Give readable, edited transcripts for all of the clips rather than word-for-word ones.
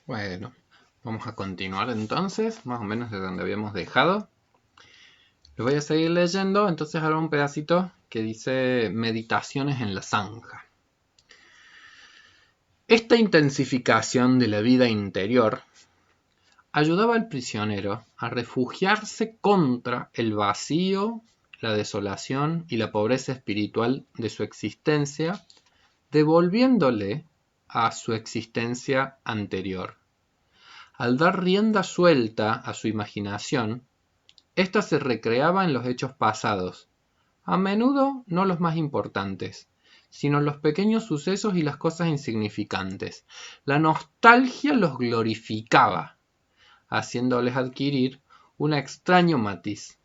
Bueno, vamos a continuar entonces, más o menos de donde habíamos dejado. Lo voy a seguir leyendo, entonces ahora un pedacito que dice Meditaciones en la zanja. Esta intensificación de la vida interior ayudaba al prisionero a refugiarse contra el vacío, la desolación y la pobreza espiritual de su existencia, devolviéndole a su existencia anterior. Al dar rienda suelta a su imaginación, ésta se recreaba en los hechos pasados, a menudo no los más importantes, sino los pequeños sucesos y las cosas insignificantes. La nostalgia los glorificaba, haciéndoles adquirir un extraño matiz.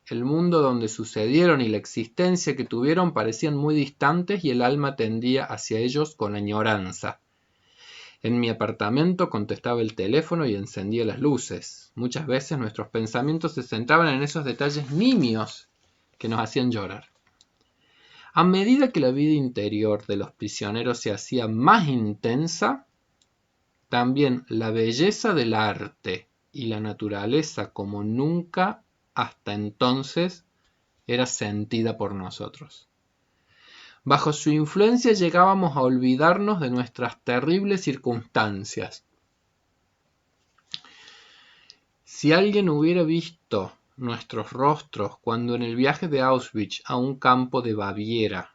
El mundo donde sucedieron y la existencia que tuvieron parecían muy distantes y el alma tendía hacia ellos con añoranza. En mi apartamento contestaba el teléfono y encendía las luces. Muchas veces nuestros pensamientos se centraban en esos detalles nimios que nos hacían llorar. A medida que la vida interior de los prisioneros se hacía más intensa, también la belleza del arte y la naturaleza como nunca hasta entonces era sentida por nosotros. Bajo su influencia llegábamos a olvidarnos de nuestras terribles circunstancias. Si alguien hubiera visto nuestros rostros cuando en el viaje de Auschwitz a un campo de Baviera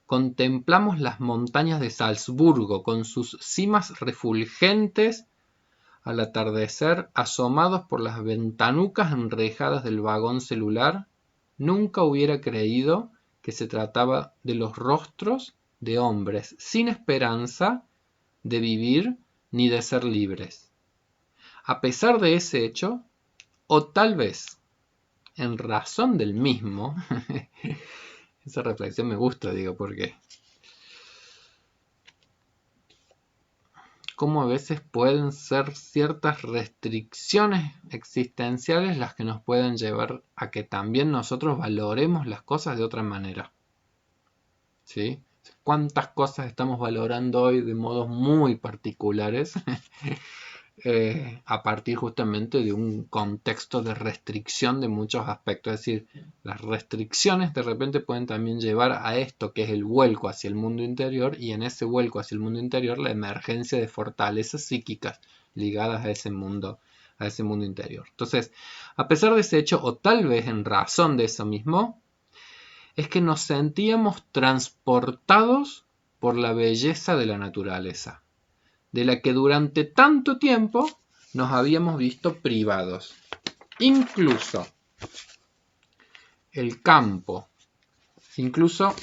contemplamos las montañas de Salzburgo con sus cimas refulgentes al atardecer asomados por las ventanucas enrejadas del vagón celular, nunca hubiera creído que se trataba de los rostros de hombres sin esperanza de vivir ni de ser libres. A pesar de ese hecho, o tal vez en razón del mismo, esa reflexión me gusta, digo, porque cómo a veces pueden ser ciertas restricciones existenciales las que nos pueden llevar a que también nosotros valoremos las cosas de otra manera. ¿Sí? ¿Cuántas cosas estamos valorando hoy de modos muy particulares? A partir justamente de un contexto de restricción de muchos aspectos. Es decir, las restricciones de repente pueden también llevar a esto que es el vuelco hacia el mundo interior, y en ese vuelco hacia el mundo interior la emergencia de fortalezas psíquicas ligadas a ese mundo interior. Entonces, a pesar de ese hecho, o tal vez en razón de eso mismo, es que nos sentíamos transportados por la belleza de la naturaleza, de la que durante tanto tiempo nos habíamos visto privados. Incluso el campo, incluso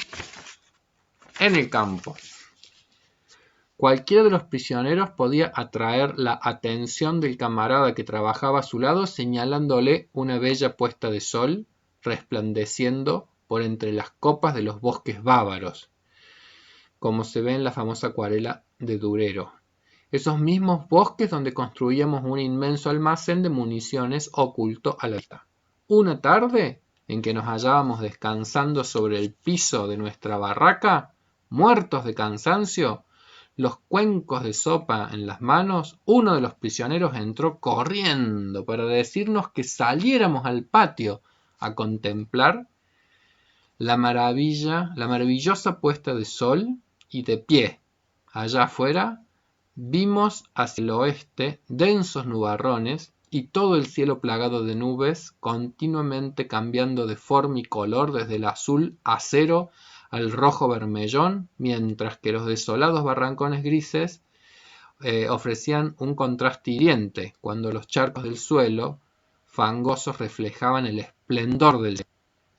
en el campo, cualquiera de los prisioneros podía atraer la atención del camarada que trabajaba a su lado señalándole una bella puesta de sol resplandeciendo por entre las copas de los bosques bávaros, como se ve en la famosa acuarela de Durero. Esos mismos bosques donde construíamos un inmenso almacén de municiones oculto a la vista. Una tarde en que nos hallábamos descansando sobre el piso de nuestra barraca, muertos de cansancio, los cuencos de sopa en las manos, uno de los prisioneros entró corriendo para decirnos que saliéramos al patio a contemplar la maravillosa puesta de sol, y de pie, allá afuera, vimos hacia el oeste densos nubarrones y todo el cielo plagado de nubes, continuamente cambiando de forma y color desde el azul acero al rojo bermellón, mientras que los desolados barrancones grises ofrecían un contraste hiriente, cuando los charcos del suelo fangosos reflejaban el esplendor del día.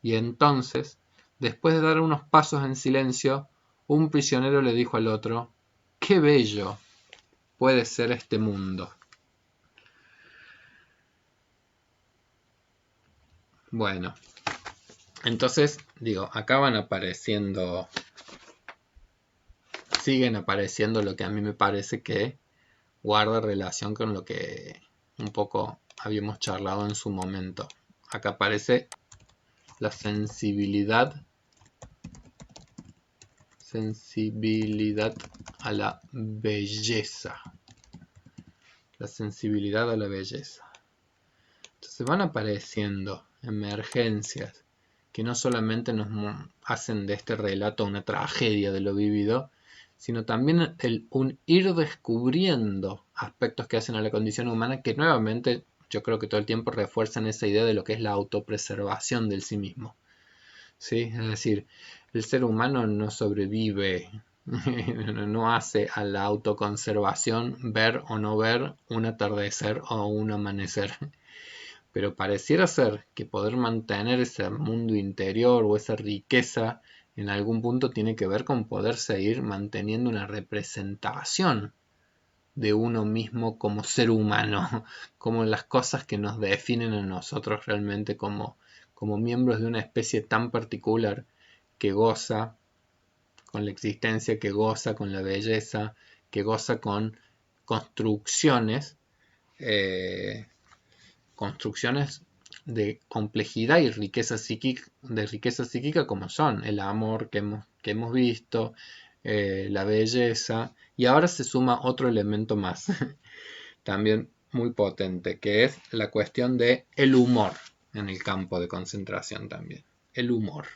Y entonces, después de dar unos pasos en silencio, un prisionero le dijo al otro: ¡qué bello puede ser este mundo! Bueno, entonces, digo, acá van apareciendo, siguen apareciendo lo que a mí me parece que guarda relación con lo que un poco habíamos charlado en su momento. Acá aparece la sensibilidad a la belleza. la sensibilidad a la belleza. Entonces van apareciendo emergencias que no solamente nos hacen de este relato una tragedia de lo vivido, sino también un ir descubriendo aspectos que hacen a la condición humana que nuevamente yo creo que todo el tiempo refuerzan esa idea de lo que es la autopreservación del sí mismo. ¿Sí? Es decir, el ser humano no sobrevive, no hace a la autoconservación ver o no ver un atardecer o un amanecer. Pero pareciera ser que poder mantener ese mundo interior o esa riqueza en algún punto tiene que ver con poder seguir manteniendo una representación de uno mismo como ser humano, como las cosas que nos definen a nosotros realmente como miembros de una especie tan particular que goza con la existencia, que goza con la belleza, que goza con construcciones, eh, construcciones de complejidad y riqueza psíquica como son el amor que hemos visto, la belleza, y ahora se suma otro elemento más, también muy potente, que es la cuestión de el humor en el campo de concentración también. El humor.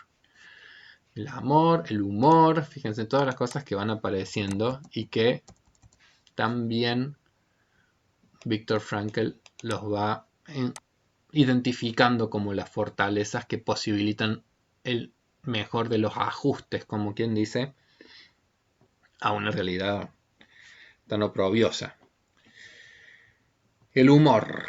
El amor, el humor, fíjense todas las cosas que van apareciendo y que también Viktor Frankl los va identificando como las fortalezas que posibilitan el mejor de los ajustes, como quien dice, a una realidad tan oprobiosa. El humor.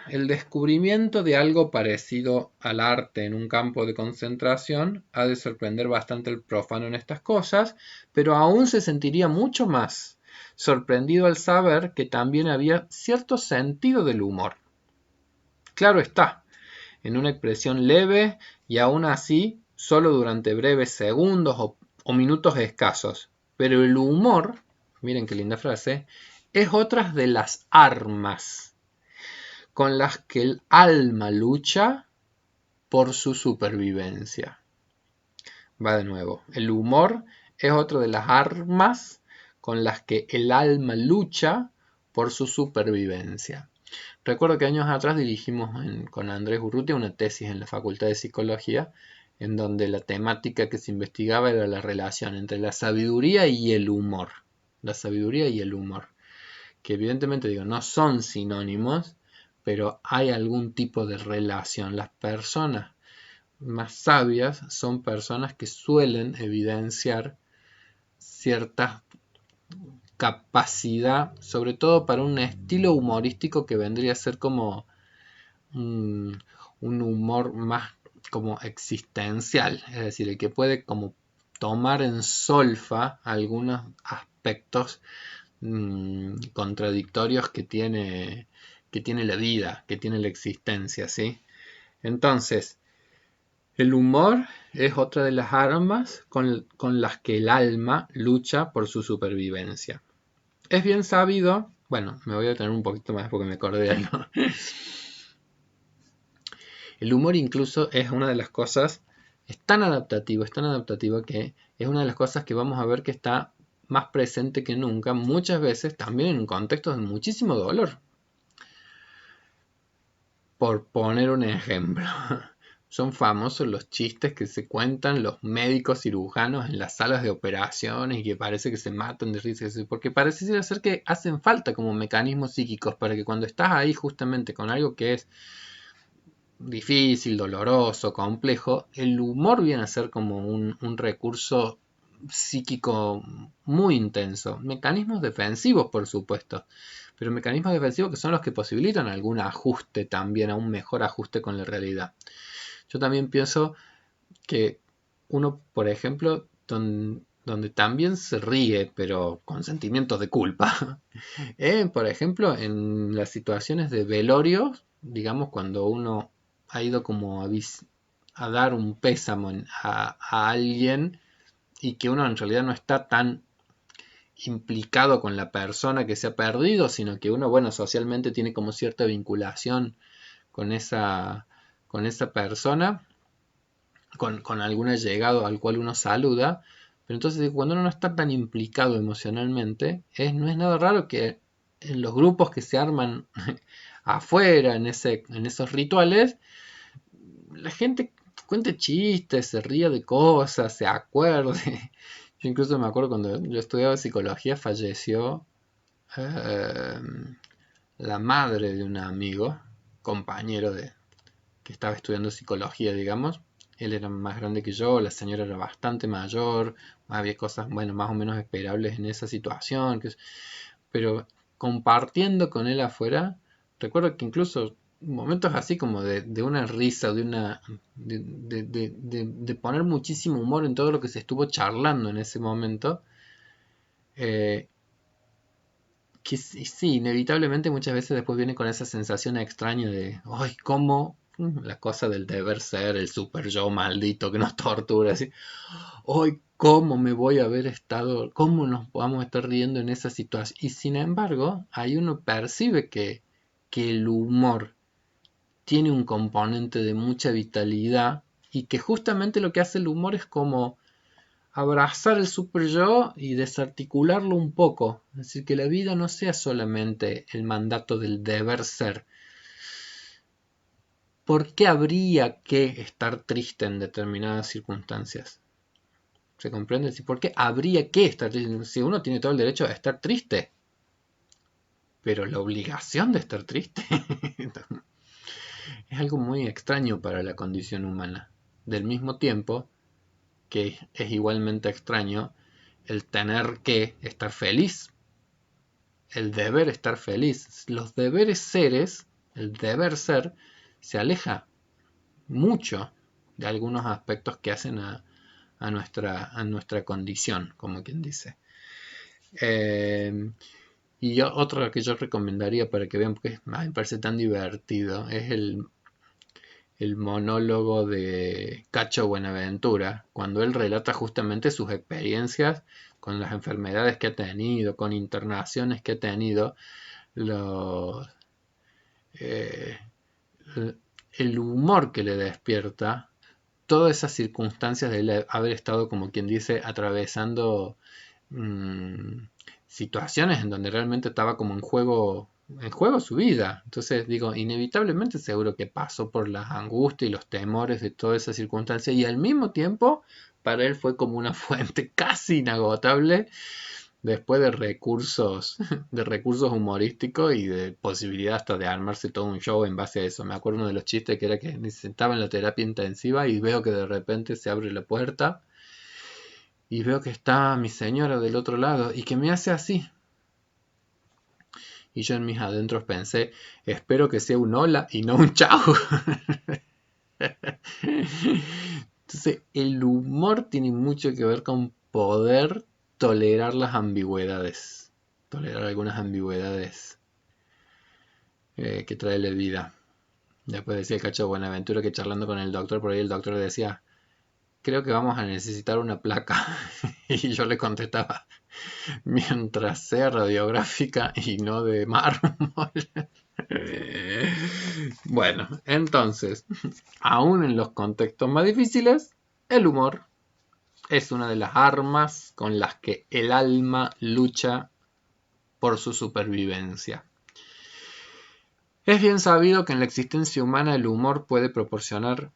El descubrimiento de algo parecido al arte en un campo de concentración ha de sorprender bastante al profano en estas cosas, pero aún se sentiría mucho más sorprendido al saber que también había cierto sentido del humor. Claro está, en una expresión leve y aún así solo durante breves segundos o minutos escasos. Pero el humor, miren qué linda frase, es otra de las armas con las que el alma lucha por su supervivencia. Va de nuevo, el humor es otra de las armas con las que el alma lucha por su supervivencia. Recuerdo que años atrás dirigimos con Andrés Urrutia una tesis en la Facultad de Psicología, en donde la temática que se investigaba era la relación entre la sabiduría y el humor. La sabiduría y el humor. Que evidentemente digo, no son sinónimos, pero hay algún tipo de relación. Las personas más sabias son personas que suelen evidenciar cierta capacidad, sobre todo para un estilo humorístico que vendría a ser como un humor más como existencial, es decir, el que puede como tomar en solfa algunos aspectos contradictorios que tiene la vida, que tiene la existencia, ¿sí? Entonces, el humor es otra de las armas con las que el alma lucha por su supervivencia. Es bien sabido, bueno, me voy a detener un poquito más porque me acordé de algo. El humor incluso es una de las cosas, es tan adaptativo que es una de las cosas que vamos a ver que está más presente que nunca, muchas veces también en contextos de muchísimo dolor. Por poner un ejemplo, son famosos los chistes que se cuentan los médicos cirujanos en las salas de operaciones y que parece que se matan de risa, porque parece ser que hacen falta como mecanismos psíquicos para que cuando estás ahí justamente con algo que es difícil, doloroso, complejo, el humor viene a ser como un recurso psíquico muy intenso. Mecanismos defensivos, por supuesto, pero mecanismos defensivos que son los que posibilitan algún ajuste también, a un mejor ajuste con la realidad. Yo también pienso que uno, por ejemplo, donde también se ríe, pero con sentimientos de culpa, por ejemplo, en las situaciones de velorio, digamos, cuando uno ha ido como a dar un pésamo a alguien y que uno en realidad no está tan implicado con la persona que se ha perdido, sino que uno, bueno, socialmente tiene como cierta vinculación con esa persona, con algún allegado al cual uno saluda, pero entonces cuando uno no está tan implicado emocionalmente, no es nada raro que en los grupos que se arman afuera, en esos rituales, la gente cuente chistes, se ría de cosas, se acuerde. Yo incluso me acuerdo cuando yo estudiaba psicología, falleció eh, la madre de un amigo, compañero que estaba estudiando psicología, digamos. Él era más grande que yo, la señora era bastante mayor, había cosas, bueno, más o menos esperables en esa situación, pero compartiendo con él afuera, recuerdo que incluso momentos así como de una risa, de poner muchísimo humor en todo lo que se estuvo charlando en ese momento, eh, que sí, inevitablemente muchas veces después viene con esa sensación extraña de, ¡ay, cómo! La cosa del deber ser, el super yo maldito que nos tortura, así. ¡Ay, cómo me voy a haber estado! ¿Cómo nos vamos a estar riendo en esa situación? Y sin embargo, ahí uno percibe que el humor tiene un componente de mucha vitalidad y que justamente lo que hace el humor es como abrazar el super yo y desarticularlo un poco. Es decir, que la vida no sea solamente el mandato del deber ser. ¿Por qué habría que estar triste en determinadas circunstancias? ¿Se comprende? ¿Por qué habría que estar triste? Si uno tiene todo el derecho a estar triste, pero la obligación de estar triste es algo muy extraño para la condición humana. Del mismo tiempo que es igualmente extraño el tener que estar feliz, el deber estar feliz. Los deberes seres, el deber ser, se aleja mucho de algunos aspectos que hacen a nuestra condición, como quien dice. Y otro que yo recomendaría para que vean, porque me parece tan divertido, es el monólogo de Cacho Buenaventura, cuando él relata justamente sus experiencias con las enfermedades que ha tenido, con internaciones que ha tenido, los, eh, el humor que le despierta, todas esas circunstancias de él haber estado, como quien dice, atravesando situaciones en donde realmente estaba como en juego su vida. Entonces digo, inevitablemente seguro que pasó por las angustias y los temores de toda esa circunstancia y al mismo tiempo para él fue como una fuente casi inagotable después de recursos humorísticos y de posibilidad hasta de armarse todo un show en base a eso. Me acuerdo uno de los chistes que era que estaba en la terapia intensiva y veo que de repente se abre la puerta y veo que está mi señora del otro lado y que me hace así. Y yo en mis adentros pensé, espero que sea un hola y no un chau. Entonces, el humor tiene mucho que ver con poder tolerar las ambigüedades. Tolerar algunas ambigüedades que trae la vida. Después decía el Cacho Buenaventura que charlando con el doctor, por ahí el doctor le decía, creo que vamos a necesitar una placa. Y yo le contestaba, mientras sea radiográfica y no de mármol. Bueno, entonces, aún en los contextos más difíciles, el humor es una de las armas con las que el alma lucha por su supervivencia. Es bien sabido que en la existencia humana el humor puede proporcionar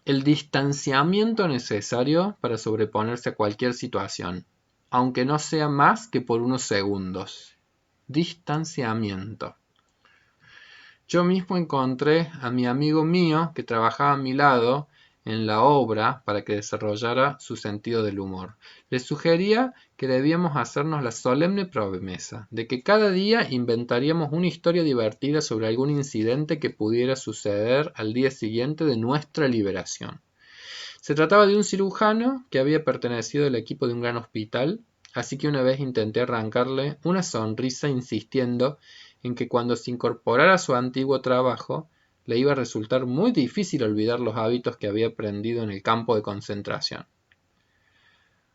el distanciamiento necesario para sobreponerse a cualquier situación, aunque no sea más que por unos segundos. Distanciamiento. Yo mismo encontré a mi amigo mío que trabajaba a mi lado en la obra para que desarrollara su sentido del humor. Le sugería que debíamos hacernos la solemne promesa de que cada día inventaríamos una historia divertida sobre algún incidente que pudiera suceder al día siguiente de nuestra liberación. Se trataba de un cirujano que había pertenecido al equipo de un gran hospital, así que una vez intenté arrancarle una sonrisa insistiendo en que cuando se incorporara a su antiguo trabajo, le iba a resultar muy difícil olvidar los hábitos que había aprendido en el campo de concentración.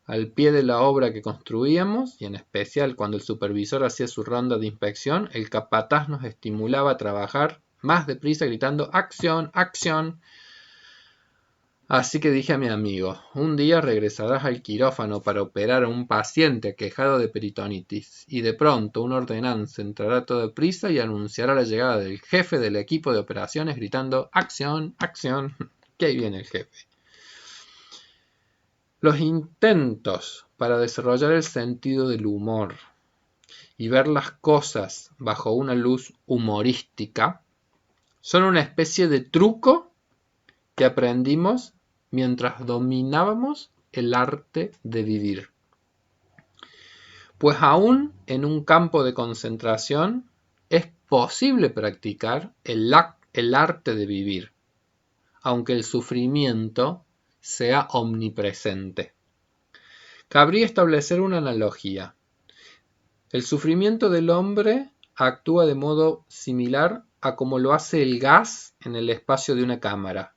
Al pie de la obra que construíamos, y en especial cuando el supervisor hacía su ronda de inspección, el capataz nos estimulaba a trabajar más deprisa gritando ¡acción, acción! Así que dije a mi amigo, un día regresarás al quirófano para operar a un paciente aquejado de peritonitis, y de pronto una ordenanza entrará a toda prisa y anunciará la llegada del jefe del equipo de operaciones gritando ¡Acción! ¡Acción! Que ahí viene el jefe. Los intentos para desarrollar el sentido del humor y ver las cosas bajo una luz humorística son una especie de truco que aprendimos mientras dominábamos el arte de vivir. Pues aún en un campo de concentración es posible practicar el arte de vivir, aunque el sufrimiento sea omnipresente. Cabría establecer una analogía. El sufrimiento del hombre actúa de modo similar a como lo hace el gas en el espacio de una cámara.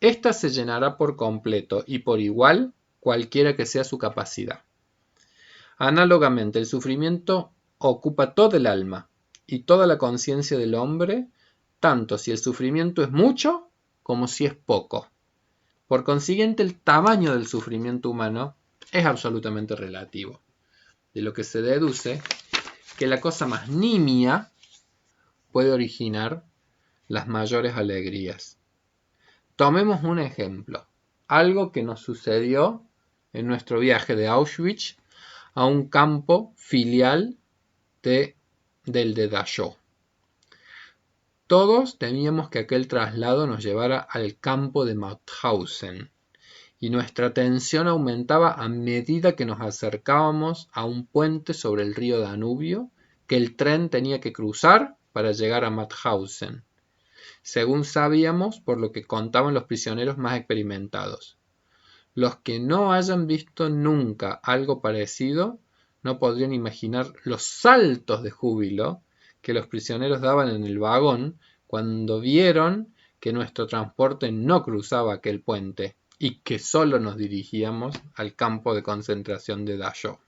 Esta se llenará por completo y por igual cualquiera que sea su capacidad. Análogamente, el sufrimiento ocupa todo el alma y toda la conciencia del hombre, tanto si el sufrimiento es mucho como si es poco. Por consiguiente, el tamaño del sufrimiento humano es absolutamente relativo, de lo que se deduce que la cosa más nimia puede originar las mayores alegrías. Tomemos un ejemplo, algo que nos sucedió en nuestro viaje de Auschwitz a un campo filial del de Dachau. Todos temíamos que aquel traslado nos llevara al campo de Mauthausen, y nuestra tensión aumentaba a medida que nos acercábamos a un puente sobre el río Danubio que el tren tenía que cruzar para llegar a Mauthausen, según sabíamos por lo que contaban los prisioneros más experimentados. Los que no hayan visto nunca algo parecido no podrían imaginar los saltos de júbilo que los prisioneros daban en el vagón cuando vieron que nuestro transporte no cruzaba aquel puente y que solo nos dirigíamos al campo de concentración de Dachau.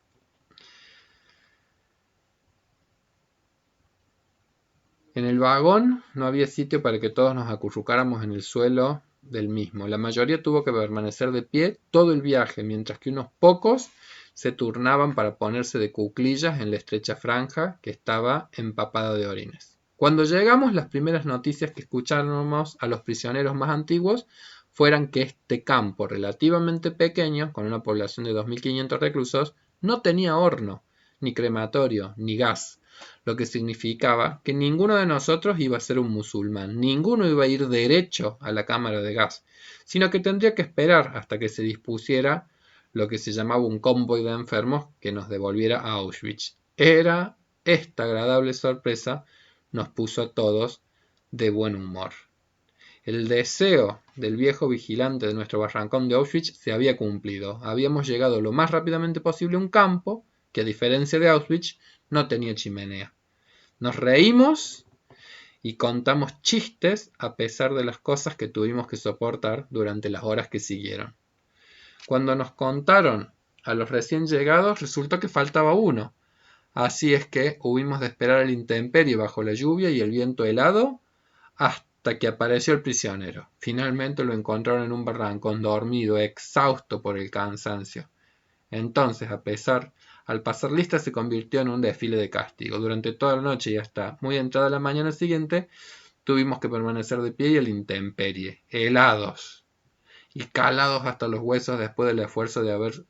En el vagón no había sitio para que todos nos acurrucáramos en el suelo del mismo. La mayoría tuvo que permanecer de pie todo el viaje, mientras que unos pocos se turnaban para ponerse de cuclillas en la estrecha franja que estaba empapada de orines. Cuando llegamos, las primeras noticias que escucháramos a los prisioneros más antiguos fueran que este campo relativamente pequeño, con una población de 2.500 reclusos, no tenía horno, ni crematorio, ni gas, lo que significaba que ninguno de nosotros iba a ser un musulmán, ninguno iba a ir derecho a la cámara de gas, sino que tendría que esperar hasta que se dispusiera lo que se llamaba un convoy de enfermos que nos devolviera a Auschwitz. Esta agradable sorpresa nos puso a todos de buen humor. El deseo del viejo vigilante de nuestro barrancón de Auschwitz se había cumplido. Habíamos llegado lo más rápidamente posible a un campo que, a diferencia de Auschwitz, no tenía chimenea. Nos reímos y contamos chistes a pesar de las cosas que tuvimos que soportar durante las horas que siguieron. Cuando nos contaron a los recién llegados, resultó que faltaba uno. Así es que hubimos de esperar a la intemperie bajo la lluvia y el viento helado hasta que apareció el prisionero. Finalmente lo encontraron en un barrancón dormido, exhausto por el cansancio. Entonces, al pasar lista, se convirtió en un desfile de castigo. Durante toda la noche y hasta muy entrada la mañana siguiente, tuvimos que permanecer de pie y a la intemperie, helados y calados hasta los huesos después del esfuerzo de haber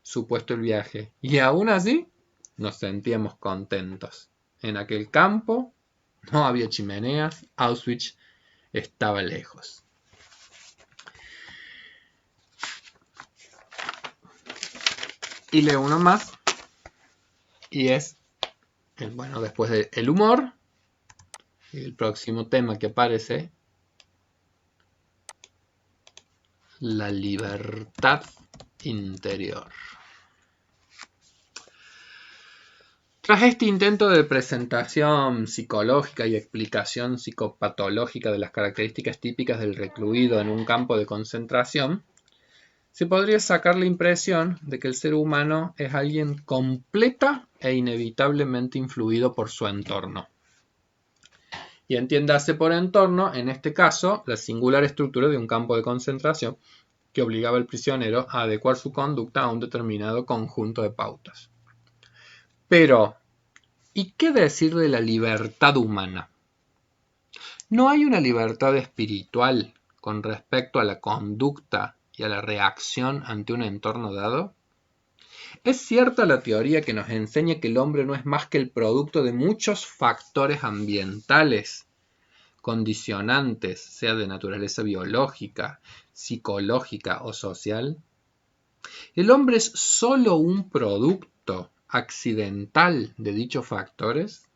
supuesto el viaje. Y aún así, nos sentíamos contentos. En aquel campo no había chimeneas, Auschwitz estaba lejos. Y leo uno más, y es, después del humor, el próximo tema que aparece, la libertad interior. Tras este intento de presentación psicológica y explicación psicopatológica de las características típicas del recluido en un campo de concentración, se podría sacar la impresión de que el ser humano es alguien completa e inevitablemente influido por su entorno. Y entiéndase por entorno, en este caso, la singular estructura de un campo de concentración que obligaba al prisionero a adecuar su conducta a un determinado conjunto de pautas. Pero, ¿y qué decir de la libertad humana? ¿No hay una libertad espiritual con respecto a la conducta y a la reacción ante un entorno dado? ¿Es cierta la teoría que nos enseña que el hombre no es más que el producto de muchos factores ambientales, condicionantes, sea de naturaleza biológica, psicológica o social? ¿El hombre es solo un producto accidental de dichos factores?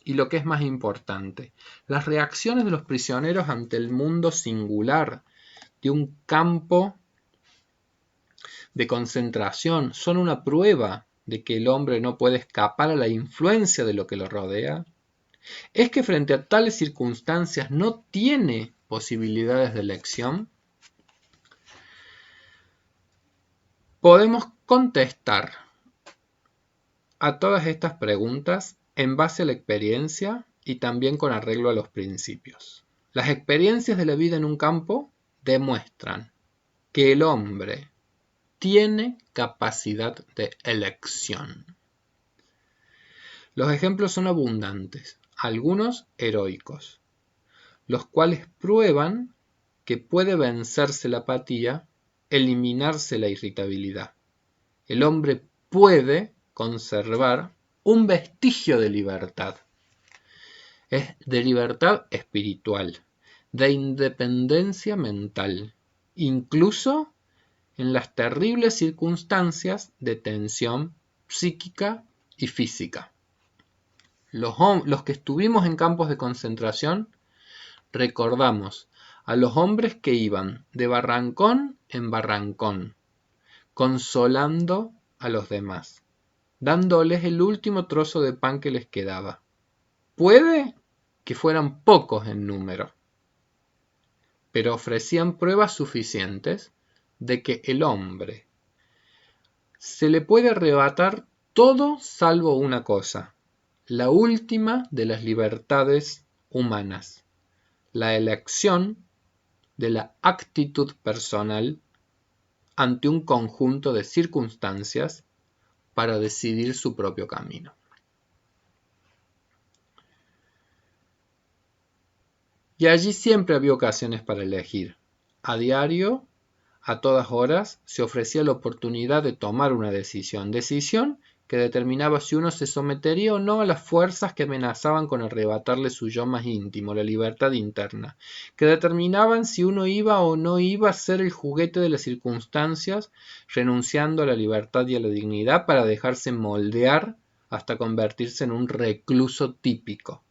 Y lo que es más importante, las reacciones de los prisioneros ante el mundo singular de un campo de concentración son una prueba de que el hombre no puede escapar a la influencia de lo que lo rodea. ¿Es que frente a tales circunstancias no tiene posibilidades de elección? Podemos contestar a todas estas preguntas en base a la experiencia y también con arreglo a los principios. Las experiencias de la vida en un campo demuestran que el hombre tiene capacidad de elección. Los ejemplos son abundantes, algunos heroicos, los cuales prueban que puede vencerse la apatía, eliminarse la irritabilidad. El hombre puede conservar un vestigio de libertad. Es de libertad espiritual, de independencia mental, incluso en las terribles circunstancias de tensión psíquica y física. Los que estuvimos en campos de concentración recordamos a los hombres que iban de barrancón en barrancón, consolando a los demás, dándoles el último trozo de pan que les quedaba. Puede que fueran pocos en número, pero ofrecían pruebas suficientes de que el hombre se le puede arrebatar todo salvo una cosa, la última de las libertades humanas, la elección de la actitud personal ante un conjunto de circunstancias para decidir su propio camino. Y allí siempre había ocasiones para elegir. A diario, a todas horas, se ofrecía la oportunidad de tomar una decisión que determinaba si uno se sometería o no a las fuerzas que amenazaban con arrebatarle su yo más íntimo, la libertad interna, que determinaban si uno iba o no iba a ser el juguete de las circunstancias, renunciando a la libertad y a la dignidad para dejarse moldear hasta convertirse en un recluso típico.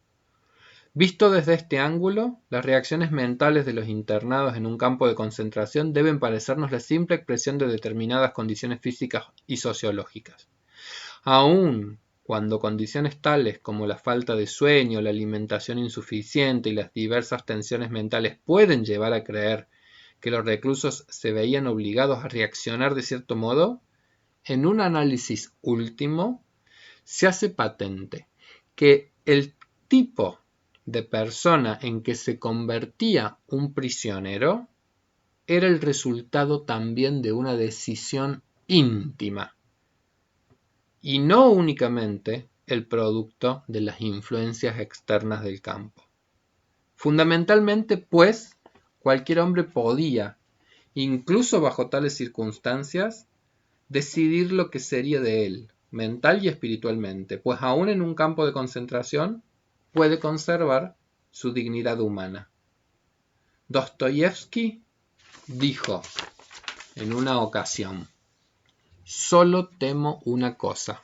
Visto desde este ángulo, las reacciones mentales de los internados en un campo de concentración deben parecernos la simple expresión de determinadas condiciones físicas y sociológicas. Aun cuando condiciones tales como la falta de sueño, la alimentación insuficiente y las diversas tensiones mentales pueden llevar a creer que los reclusos se veían obligados a reaccionar de cierto modo, en un análisis último se hace patente que el tipo de persona en que se convertía un prisionero era el resultado también de una decisión íntima y no únicamente el producto de las influencias externas del campo. Fundamentalmente, pues, cualquier hombre podía, incluso bajo tales circunstancias, decidir lo que sería de él, mental y espiritualmente, pues aún en un campo de concentración puede conservar su dignidad humana. Dostoyevsky dijo en una ocasión: «Solo temo una cosa,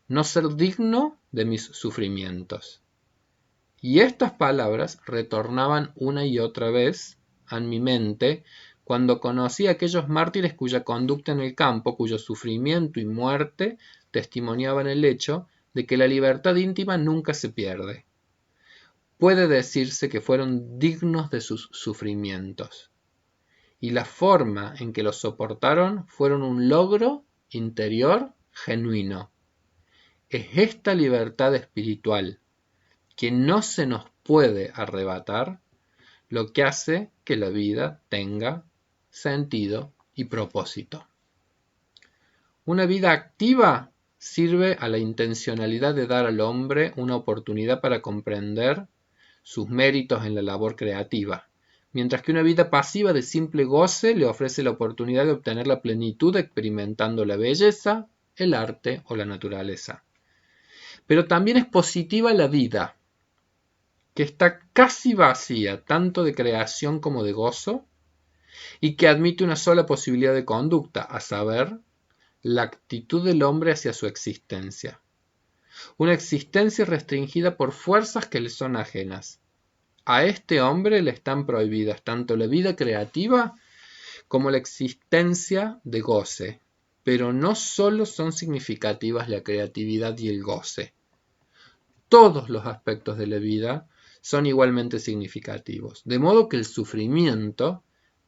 no ser digno de mis sufrimientos». Y estas palabras retornaban una y otra vez a mi mente cuando conocí a aquellos mártires cuya conducta en el campo, cuyo sufrimiento y muerte testimoniaban el hecho de que la libertad íntima nunca se pierde. Puede decirse que fueron dignos de sus sufrimientos, y la forma en que los soportaron fueron un logro interior genuino. Es esta libertad espiritual, que no se nos puede arrebatar, lo que hace que la vida tenga sentido y propósito. Una vida activa sirve a la intencionalidad de dar al hombre una oportunidad para comprender sus méritos en la labor creativa, mientras que una vida pasiva de simple goce le ofrece la oportunidad de obtener la plenitud experimentando la belleza, el arte o la naturaleza. Pero también es positiva la vida, que está casi vacía tanto de creación como de gozo, y que admite una sola posibilidad de conducta, a saber, la actitud del hombre hacia su existencia. Una existencia restringida por fuerzas que le son ajenas. A este hombre le están prohibidas tanto la vida creativa como la existencia de goce, pero no solo son significativas la creatividad y el goce. Todos los aspectos de la vida son igualmente significativos, de modo que el sufrimiento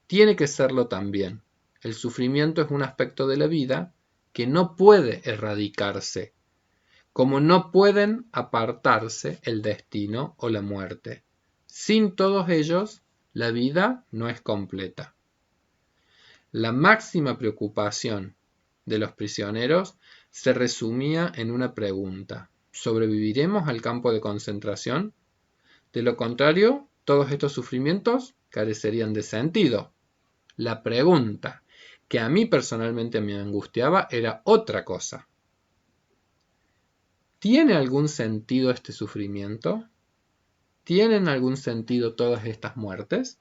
tiene que serlo también. El sufrimiento es un aspecto de la vida que no puede erradicarse, como no pueden apartarse el destino o la muerte. Sin todos ellos, la vida no es completa. La máxima preocupación de los prisioneros se resumía en una pregunta: ¿sobreviviremos al campo de concentración? De lo contrario, todos estos sufrimientos carecerían de sentido. La pregunta que a mí personalmente me angustiaba era otra cosa. ¿Tiene algún sentido este sufrimiento? ¿Tienen algún sentido todas estas muertes?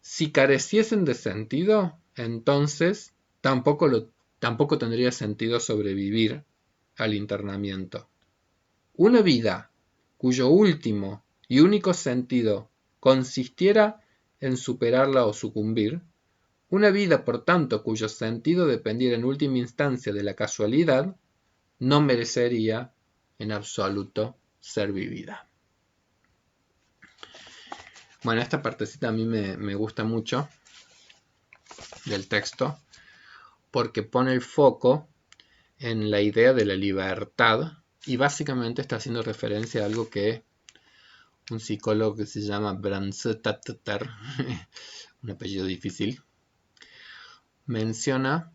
Si careciesen de sentido, entonces tampoco tendría sentido sobrevivir al internamiento. Una vida cuyo último y único sentido consistiera en superarla o sucumbir, una vida, por tanto, cuyo sentido dependiera en última instancia de la casualidad, no merecería en absoluto ser vivida. Bueno, esta partecita a mí me gusta mucho del texto porque pone el foco en la idea de la libertad y básicamente está haciendo referencia a algo que un psicólogo que se llama Brandstätter, un apellido difícil, menciona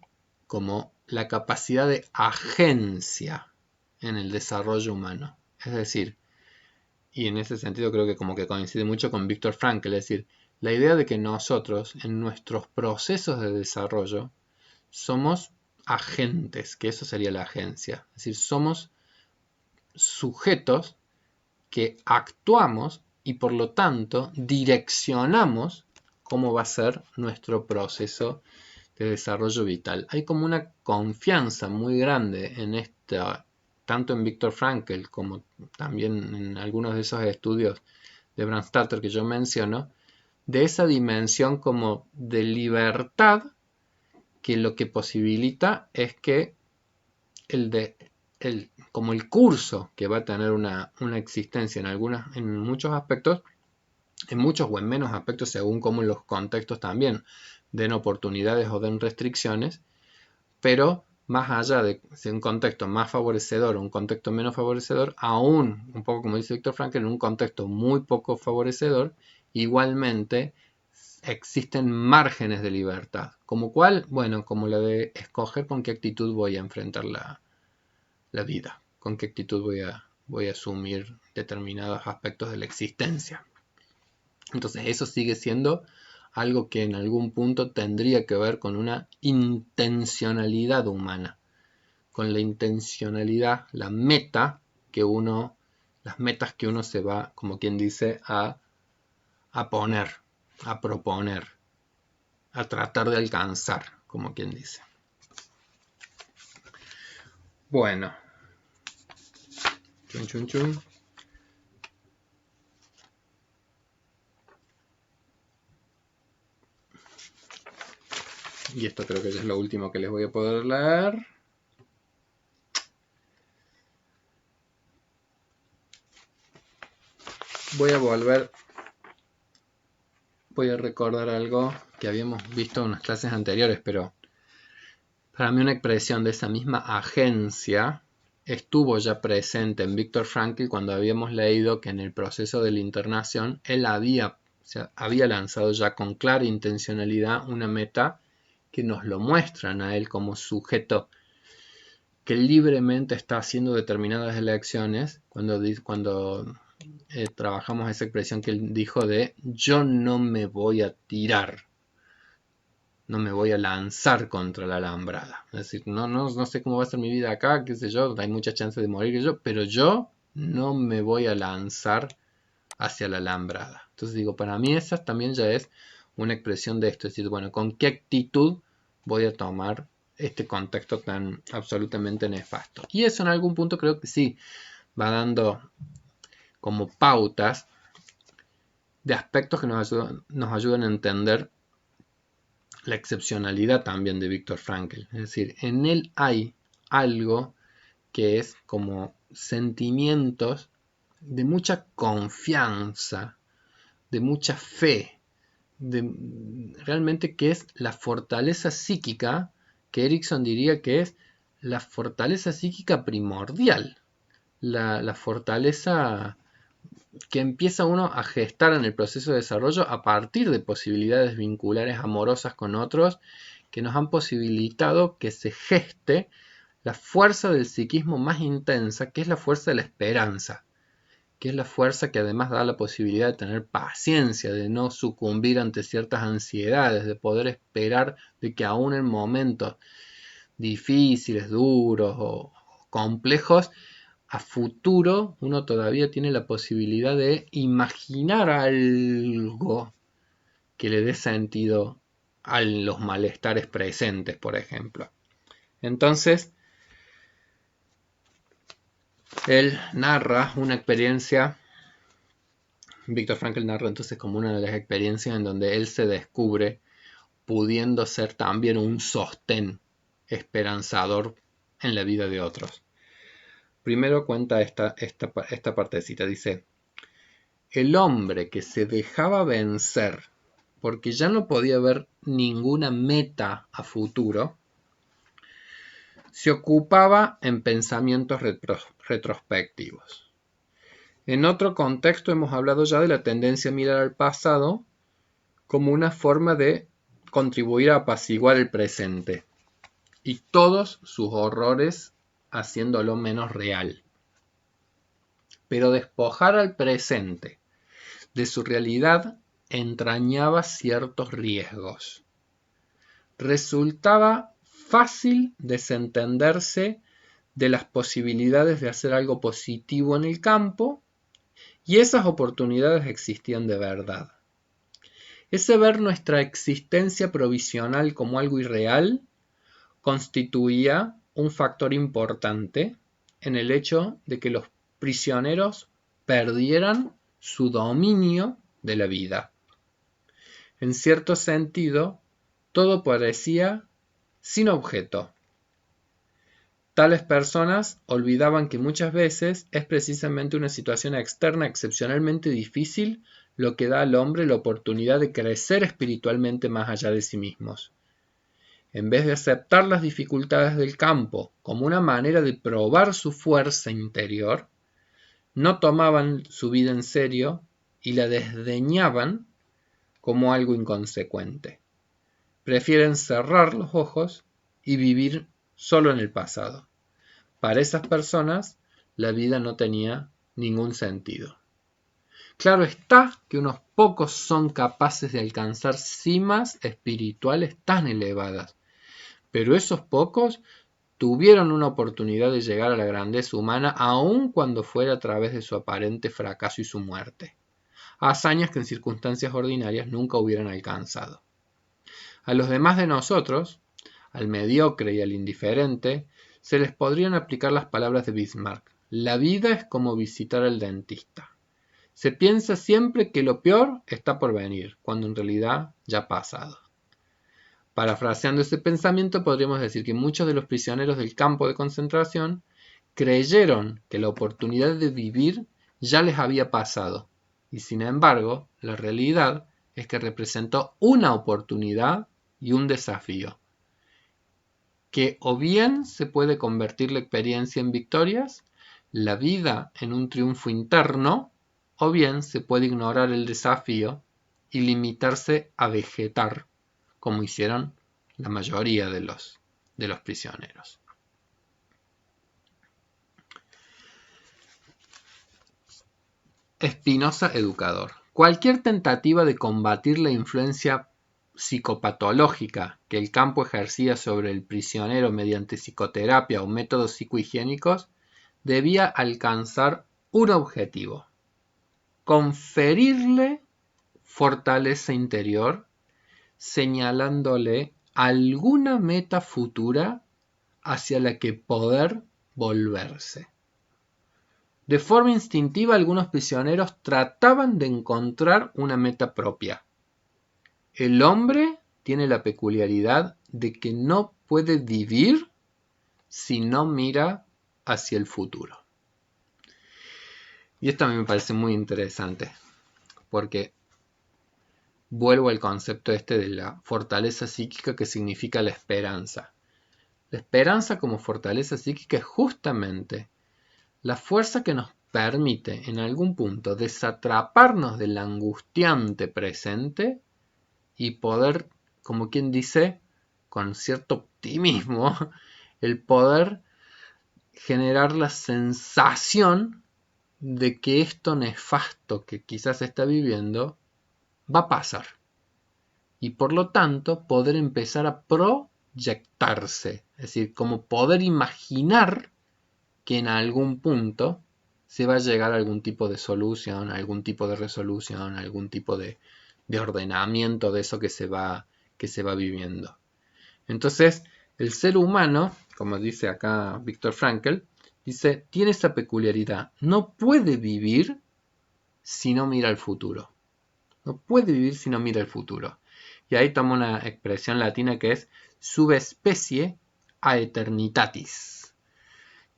como la capacidad de agencia en el desarrollo humano. Es decir, y en ese sentido creo que como que coincide mucho con Viktor Frankl, es decir, la idea de que nosotros en nuestros procesos de desarrollo somos agentes, que eso sería la agencia, es decir, somos sujetos que actuamos y por lo tanto direccionamos cómo va a ser nuestro proceso de desarrollo vital. Hay como una confianza muy grande en esta, tanto en Viktor Frankl como también en algunos de esos estudios de Brandstätter que yo menciono, de esa dimensión como de libertad que lo que posibilita es que como el curso que va a tener una existencia en muchos aspectos, en muchos o en menos aspectos según como los contextos también den oportunidades o den restricciones, pero más allá de un contexto más favorecedor o un contexto menos favorecedor, aún, un poco como dice Viktor Frankl, en un contexto muy poco favorecedor, igualmente existen márgenes de libertad, como cuál, bueno, como la de escoger con qué actitud voy a enfrentar la vida, con qué actitud voy a asumir determinados aspectos de la existencia. Entonces eso sigue siendo algo que en algún punto tendría que ver con una intencionalidad humana, con la intencionalidad, las metas que uno se va, como quien dice, a poner, a proponer, a tratar de alcanzar, como quien dice. Bueno. Chun, chun, chun. Y esto creo que ya es lo último que les voy a poder leer. Voy a recordar algo que habíamos visto en unas clases anteriores, pero para mí una expresión de esa misma agencia estuvo ya presente en Viktor Frankl cuando habíamos leído que en el proceso de la internación él había O sea, había lanzado ya con clara intencionalidad una meta que nos lo muestran a él como sujeto que libremente está haciendo determinadas elecciones cuando trabajamos esa expresión que él dijo de yo no me voy a tirar, no me voy a lanzar contra la alambrada. Es decir, no sé cómo va a ser mi vida acá, qué sé yo, hay mucha chance de morir que yo, pero yo no me voy a lanzar hacia la alambrada. Entonces digo, para mí esa también ya es una expresión de esto, es decir, bueno, ¿con qué actitud voy a tomar este contexto tan absolutamente nefasto? Y eso en algún punto creo que sí va dando como pautas de aspectos que nos ayudan a entender la excepcionalidad también de Viktor Frankl. Es decir, en él hay algo que es como sentimientos de mucha confianza, de mucha fe, realmente que es la fortaleza psíquica, que Erickson diría que es la fortaleza psíquica primordial, la fortaleza que empieza uno a gestar en el proceso de desarrollo a partir de posibilidades vinculares amorosas con otros que nos han posibilitado que se geste la fuerza del psiquismo más intensa, que es la fuerza de la esperanza, que es la fuerza que además da la posibilidad de tener paciencia, de no sucumbir ante ciertas ansiedades, de poder esperar de que aún en momentos difíciles, duros o complejos, a futuro uno todavía tiene la posibilidad de imaginar algo que le dé sentido a los malestares presentes, por ejemplo. Entonces, él narra una experiencia, Viktor Frankl narra entonces como una de las experiencias en donde él se descubre pudiendo ser también un sostén esperanzador en la vida de otros. Primero cuenta esta partecita, dice, el hombre que se dejaba vencer porque ya no podía ver ninguna meta a futuro, se ocupaba en pensamientos retrospectivos. En otro contexto hemos hablado ya de la tendencia a mirar al pasado como una forma de contribuir a apaciguar el presente y todos sus horrores haciéndolo menos real. Pero despojar al presente de su realidad entrañaba ciertos riesgos. Resultaba fácil desentenderse de las posibilidades de hacer algo positivo en el campo y esas oportunidades existían de verdad. Ese ver nuestra existencia provisional como algo irreal constituía un factor importante en el hecho de que los prisioneros perdieran su dominio de la vida. En cierto sentido, todo parecía sin objeto. Tales personas olvidaban que muchas veces es precisamente una situación externa excepcionalmente difícil lo que da al hombre la oportunidad de crecer espiritualmente más allá de sí mismos. En vez de aceptar las dificultades del campo como una manera de probar su fuerza interior, no tomaban su vida en serio y la desdeñaban como algo inconsecuente. Prefieren cerrar los ojos y vivir solo en el pasado. Para esas personas, la vida no tenía ningún sentido. Claro está que unos pocos son capaces de alcanzar cimas espirituales tan elevadas, pero esos pocos tuvieron una oportunidad de llegar a la grandeza humana aun cuando fuera a través de su aparente fracaso y su muerte, hazañas que en circunstancias ordinarias nunca hubieran alcanzado. A los demás de nosotros, al mediocre y al indiferente, se les podrían aplicar las palabras de Bismarck. La vida es como visitar al dentista. Se piensa siempre que lo peor está por venir, cuando en realidad ya ha pasado. Parafraseando ese pensamiento, podríamos decir que muchos de los prisioneros del campo de concentración creyeron que la oportunidad de vivir ya les había pasado, y sin embargo, la realidad es que representó una oportunidad y un desafío, que o bien se puede convertir la experiencia en victorias, la vida en un triunfo interno, o bien se puede ignorar el desafío y limitarse a vegetar, como hicieron la mayoría de los prisioneros. Spinoza, educador. Cualquier tentativa de combatir la influencia psicopatológica que el campo ejercía sobre el prisionero mediante psicoterapia o métodos psicohigiénicos debía alcanzar un objetivo: conferirle fortaleza interior, señalándole alguna meta futura hacia la que poder volverse. De forma instintiva, algunos prisioneros trataban de encontrar una meta propia. El hombre tiene la peculiaridad de que no puede vivir si no mira hacia el futuro. Y esto a mí me parece muy interesante, porque vuelvo al concepto de la fortaleza psíquica, que significa la esperanza. La esperanza como fortaleza psíquica es justamente la fuerza que nos permite en algún punto desatraparnos del angustiante presente y poder, como quien dice, con cierto optimismo, el poder generar la sensación de que esto nefasto que quizás está viviendo va a pasar. Y por lo tanto poder empezar a proyectarse, es decir, como poder imaginar que en algún punto se va a llegar a algún tipo de solución, algún tipo de resolución, algún tipo de ordenamiento de eso que se va viviendo. Entonces, el ser humano, como dice acá Viktor Frankl, dice, tiene esa peculiaridad. No puede vivir si no mira al futuro. No puede vivir si no mira el futuro. Y ahí toma una expresión latina que es subespecie a eternitatis,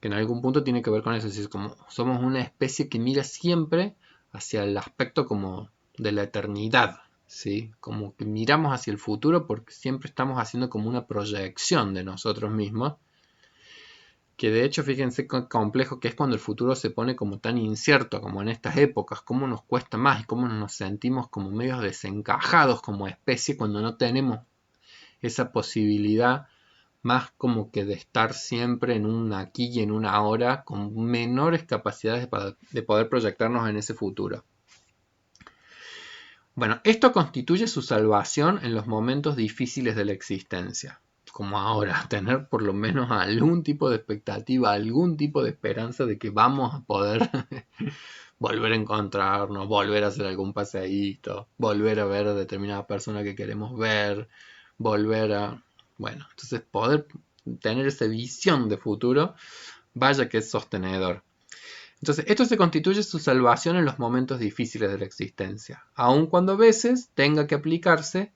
que en algún punto tiene que ver con eso. Es decir, como somos una especie que mira siempre hacia el aspecto como de la eternidad, ¿sí? Como que miramos hacia el futuro porque siempre estamos haciendo como una proyección de nosotros mismos, que de hecho fíjense qué complejo que es cuando el futuro se pone como tan incierto como en estas épocas, cómo nos cuesta más y cómo nos sentimos como medios desencajados como especie cuando no tenemos esa posibilidad más como que de estar siempre en un aquí y en una ahora con menores capacidades de poder proyectarnos en ese futuro. Bueno, esto constituye su salvación en los momentos difíciles de la existencia. Como ahora, tener por lo menos algún tipo de expectativa, algún tipo de esperanza de que vamos a poder volver a encontrarnos, volver a hacer algún paseíto, volver a ver a determinada persona que queremos ver, volver a... Bueno, entonces poder tener esa visión de futuro, vaya que es sostenedor. Entonces, esto se constituye su salvación en los momentos difíciles de la existencia, aun cuando a veces tenga que aplicarse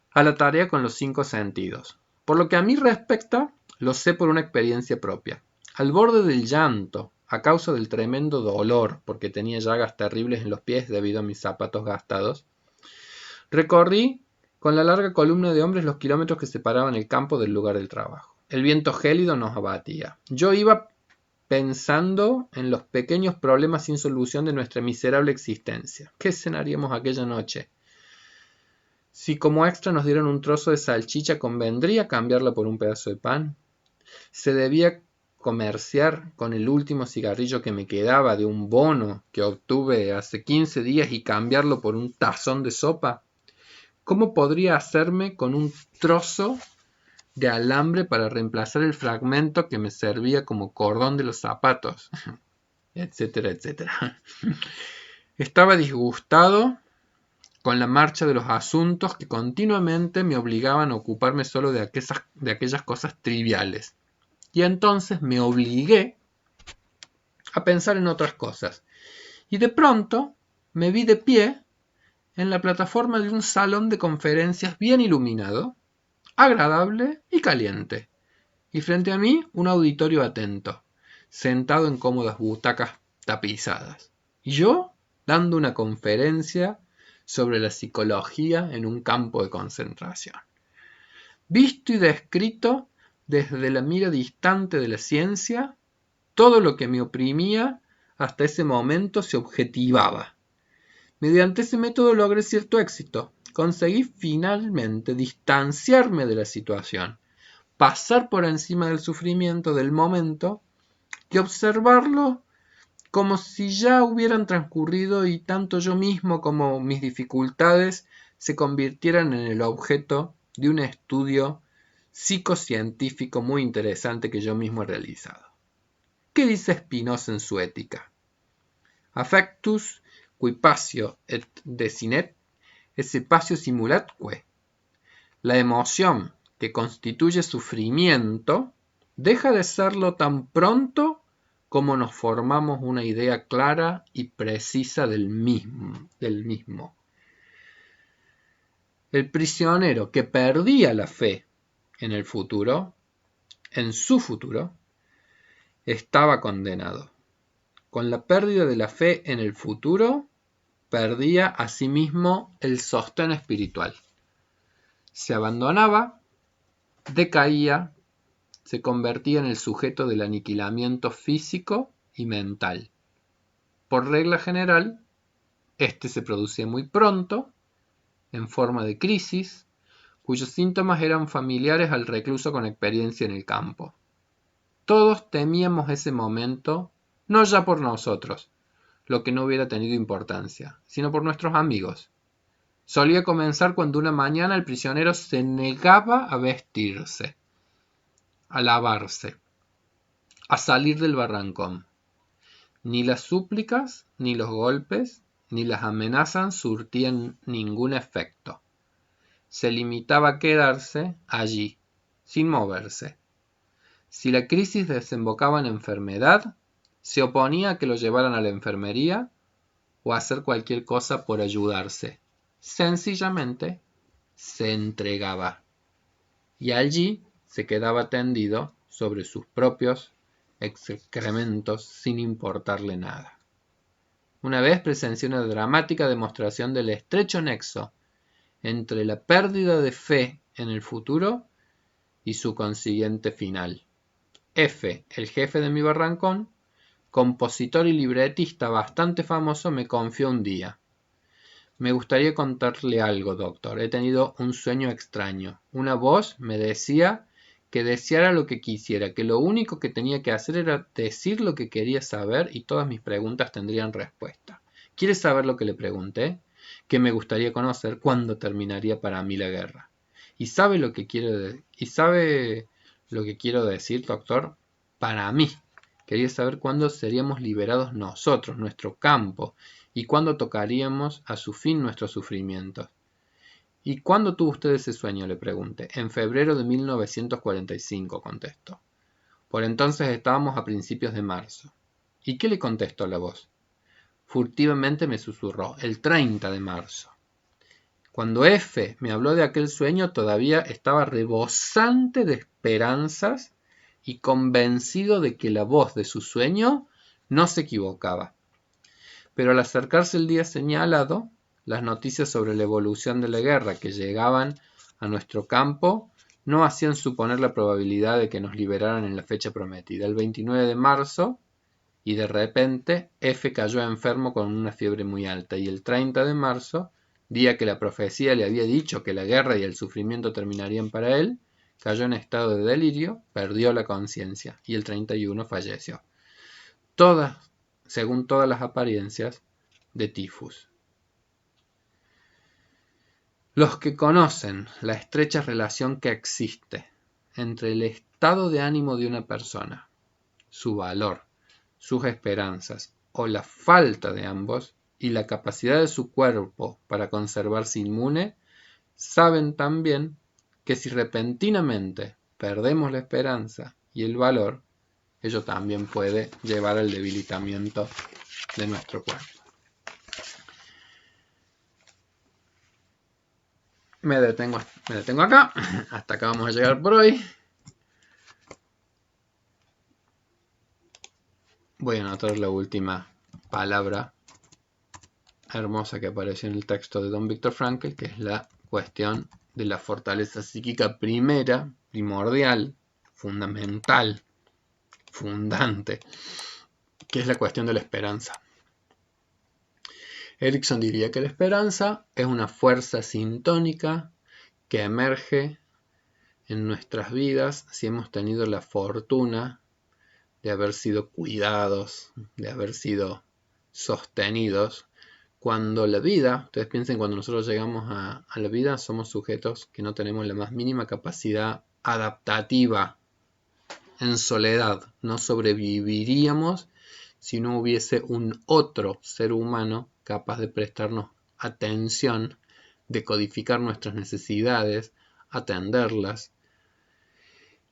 a la tarea con los 5 sentidos. Por lo que a mí respecta, lo sé por una experiencia propia. Al borde del llanto, a causa del tremendo dolor, porque tenía llagas terribles en los pies debido a mis zapatos gastados, recorrí con la larga columna de hombres los kilómetros que separaban el campo del lugar del trabajo. El viento gélido nos abatía. Yo iba pensando en los pequeños problemas sin solución de nuestra miserable existencia. ¿Qué cenaríamos aquella noche? Si como extra nos dieran un trozo de salchicha, ¿convendría cambiarla por un pedazo de pan? ¿Se debía comerciar con el último cigarrillo que me quedaba de un bono que obtuve hace 15 días y cambiarlo por un tazón de sopa? ¿Cómo podría hacerme con un trozo de alambre para reemplazar el fragmento que me servía como cordón de los zapatos? Etcétera, etcétera. Estaba disgustado con la marcha de los asuntos que continuamente me obligaban a ocuparme solo de aquellas cosas triviales. Y entonces me obligué a pensar en otras cosas. Y de pronto me vi de pie en la plataforma de un salón de conferencias bien iluminado, agradable y caliente. Y frente a mí un auditorio atento, sentado en cómodas butacas tapizadas. Y yo dando una conferencia sobre la psicología en un campo de concentración. Visto y descrito desde la mira distante de la ciencia, todo lo que me oprimía hasta ese momento se objetivaba. Mediante ese método logré cierto éxito. Conseguí finalmente distanciarme de la situación, pasar por encima del sufrimiento del momento y observarlo como si ya hubieran transcurrido y tanto yo mismo como mis dificultades se convirtieran en el objeto de un estudio psicocientífico muy interesante que yo mismo he realizado. ¿Qué dice Spinoza en su Ética? Affectus qui passio et desinet esse passio simulatque. La emoción que constituye sufrimiento deja de serlo tan pronto como nos formamos una idea clara y precisa del mismo. El prisionero que perdía la fe en el futuro, en su futuro, estaba condenado. Con la pérdida de la fe en el futuro, perdía asimismo el sostén espiritual. Se abandonaba, decaía, se convertía en el sujeto del aniquilamiento físico y mental. Por regla general, este se producía muy pronto, en forma de crisis, cuyos síntomas eran familiares al recluso con experiencia en el campo. Todos temíamos ese momento, no ya por nosotros, lo que no hubiera tenido importancia, sino por nuestros amigos. Solía comenzar cuando una mañana el prisionero se negaba a vestirse, a lavarse, a salir del barrancón. Ni las súplicas, ni los golpes, ni las amenazas surtían ningún efecto. Se limitaba a quedarse allí, sin moverse. Si la crisis desembocaba en enfermedad, se oponía a que lo llevaran a la enfermería o a hacer cualquier cosa por ayudarse. Sencillamente se entregaba y allí se quedaba tendido sobre sus propios excrementos sin importarle nada. Una vez presencié una dramática demostración del estrecho nexo entre la pérdida de fe en el futuro y su consiguiente final. F, el jefe de mi barrancón, compositor y libretista bastante famoso, me confió un día. Me gustaría contarle algo, doctor. He tenido un sueño extraño. Una voz me decía que deseara lo que quisiera, que lo único que tenía que hacer era decir lo que quería saber y todas mis preguntas tendrían respuesta. ¿Quiere saber lo que le pregunté? Que me gustaría conocer cuándo terminaría para mí la guerra. ¿Y sabe lo que quiero decir, doctor? Para mí. Quería saber cuándo seríamos liberados nosotros, nuestro campo, y cuándo tocaríamos a su fin nuestros sufrimientos. ¿Y cuándo tuvo usted ese sueño?, le pregunté. En febrero de 1945, contestó. Por entonces estábamos a principios de marzo. ¿Y qué le contestó la voz? Furtivamente me susurró, el 30 de marzo. Cuando F me habló de aquel sueño, todavía estaba rebosante de esperanzas y convencido de que la voz de su sueño no se equivocaba. Pero al acercarse el día señalado, las noticias sobre la evolución de la guerra que llegaban a nuestro campo no hacían suponer la probabilidad de que nos liberaran en la fecha prometida, el 29 de marzo, y de repente F cayó enfermo con una fiebre muy alta, y el 30 de marzo, día que la profecía le había dicho que la guerra y el sufrimiento terminarían para él, cayó en estado de delirio, perdió la conciencia, y el 31 falleció. Según todas las apariencias, de tifus. Los que conocen la estrecha relación que existe entre el estado de ánimo de una persona, su valor, sus esperanzas o la falta de ambos y la capacidad de su cuerpo para conservarse inmune, saben también que si repentinamente perdemos la esperanza y el valor, ello también puede llevar al debilitamiento de nuestro cuerpo. Me detengo acá. Hasta acá vamos a llegar por hoy. Voy a anotar la última palabra hermosa que apareció en el texto de Don Viktor Frankl, que es la cuestión de la fortaleza psíquica primera, primordial, fundamental, fundante, que es la cuestión de la esperanza. Erickson diría que la esperanza es una fuerza sintónica que emerge en nuestras vidas si hemos tenido la fortuna de haber sido cuidados, de haber sido sostenidos. Cuando la vida, ustedes piensen, cuando nosotros llegamos a la vida, somos sujetos que no tenemos la más mínima capacidad adaptativa. En soledad no sobreviviríamos si no hubiese un otro ser humano capaz de prestarnos atención, de codificar nuestras necesidades, atenderlas.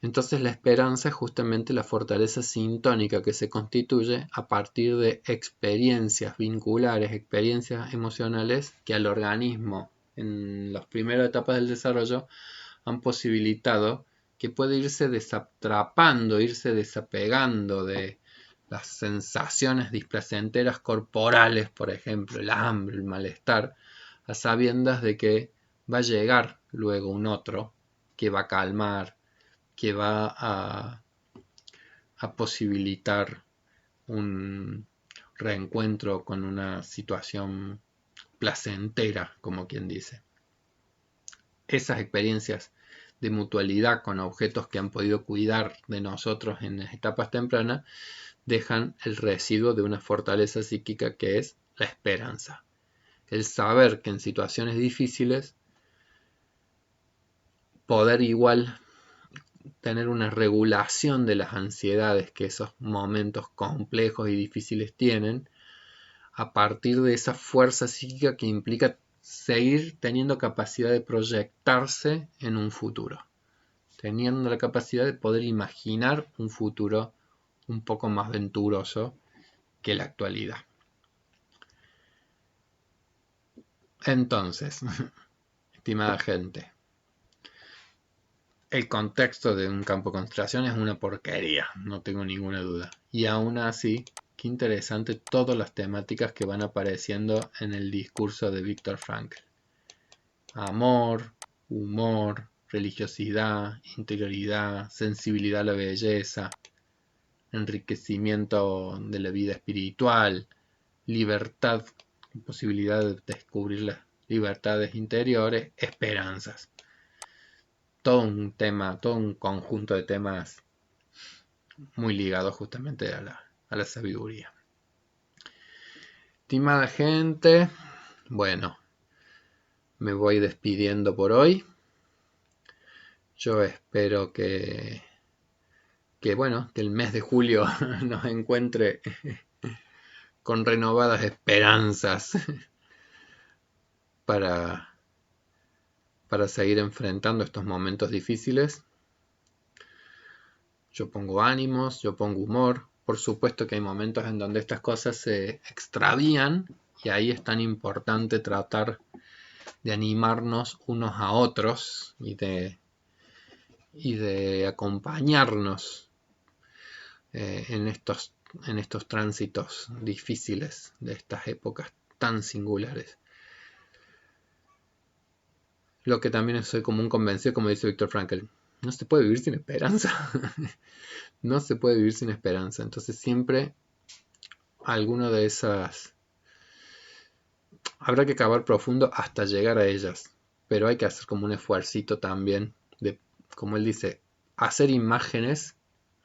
Entonces la esperanza es justamente la fortaleza sintónica que se constituye a partir de experiencias vinculares, experiencias emocionales que al organismo en las primeras etapas del desarrollo han posibilitado que puede irse desatrapando, irse desapegando de las sensaciones displacenteras corporales, por ejemplo, el hambre, el malestar, a sabiendas de que va a llegar luego un otro que va a calmar, que va a posibilitar un reencuentro con una situación placentera, como quien dice. Esas experiencias de mutualidad con objetos que han podido cuidar de nosotros en las etapas tempranas dejan el residuo de una fortaleza psíquica que es la esperanza. El saber que en situaciones difíciles poder igual tener una regulación de las ansiedades que esos momentos complejos y difíciles tienen a partir de esa fuerza psíquica que implica seguir teniendo capacidad de proyectarse en un futuro, teniendo la capacidad de poder imaginar un futuro un poco más venturoso que la actualidad. Entonces, estimada gente, el contexto de un campo de concentración es una porquería, no tengo ninguna duda. Y aún así, qué interesante todas las temáticas que van apareciendo en el discurso de Viktor Frankl. Amor, humor, religiosidad, interioridad, sensibilidad a la belleza, enriquecimiento de la vida espiritual, libertad, posibilidad de descubrir las libertades interiores, esperanzas. Todo un tema, todo un conjunto de temas muy ligados justamente a la sabiduría. Estimada gente, bueno, me voy despidiendo por hoy. Yo espero que el mes de julio nos encuentre con renovadas esperanzas para seguir enfrentando estos momentos difíciles. Yo pongo ánimos, yo pongo humor. Por supuesto que hay momentos en donde estas cosas se extravían y ahí es tan importante tratar de animarnos unos a otros y de acompañarnos en estos tránsitos difíciles de estas épocas tan singulares. Lo que también soy como un convencido, como dice Viktor Frankl, no se puede vivir sin esperanza. No se puede vivir sin esperanza. Entonces siempre alguno de esas habrá que cavar profundo hasta llegar a ellas. Pero hay que hacer como un esfuercito también de, como él dice, hacer imágenes,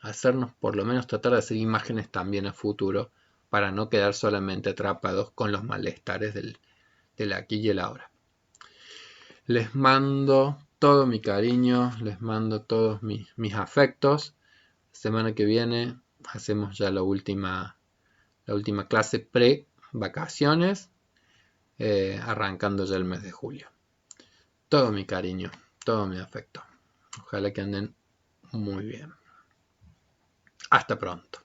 hacernos por lo menos tratar de hacer imágenes también a futuro para no quedar solamente atrapados con los malestares del aquí y el ahora. Les mando todo mi cariño, les mando todos mis afectos. Semana que viene hacemos ya la última clase pre-vacaciones, arrancando ya el mes de julio. Todo mi cariño, todo mi afecto. Ojalá que anden muy bien. Hasta pronto.